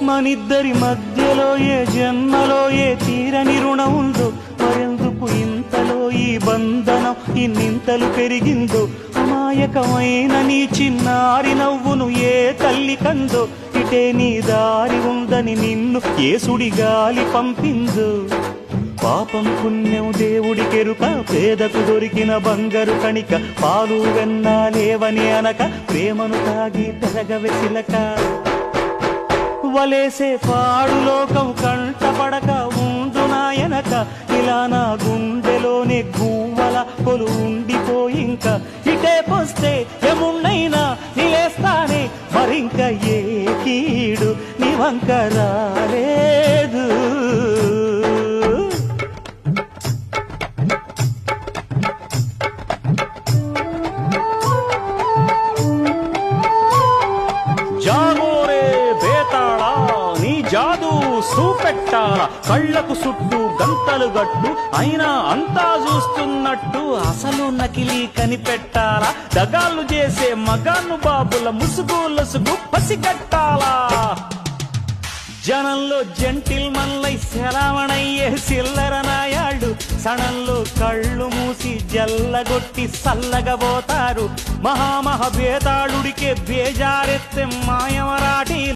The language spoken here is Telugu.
మనిద్దరి మధ్యలో ఏ జన్మలో ఏ తీరని రుణం ఉందో, మరెందుకు ఇంతలో ఈ బంధనం ఇన్నింతలు పెరిగిందో. అమాయకమైన నీ చిన్నారి నవ్వును ఏ తల్లి కందో, ఇటే నీ దారి ఉందని నిన్ను ఏ సుడి గాలి పంపిందో. పాపం పుణ్యం దేవుడికెరుక, పేదకు దొరికిన బంగారు కణిక, పాలు వెన్నా లేవని అనక ప్రేమను తాగి పెరగవెసిలక. వలేసే పాడు లోకం కంటపడక ఉండు నాయనక, ఇలా నా గుండెలోనే గువ్వల కొలు ఉండిపోయింక. ఇటే పోస్తే ఎమున్నైనా నిలేస్తానే, మరింక ఏ కీడు నీ వంక రాలేదు. జాగోరే బేతాళా, నీ జాదు చూపెట్టాల, కళ్ళకు చుట్టూ గంతలు గట్టు అయినా అంతా చూస్తున్నట్టు అసలు నకిలీ కనిపెట్టాలా. దగాళ్ళు చేసే మగాను బాబుల ముసుగు లసుగు పసిగట్టాలా. జనంలో జంటిల్ మల్లై శరవణయ్యే చిల్లర నాయాళ్ళు, సణంలో కళ్ళు మూసి జల్లగొట్టి సల్లగబోతారు. మహామహ బేతాళుడికే బేజారెత్తే మాయమరాఠీ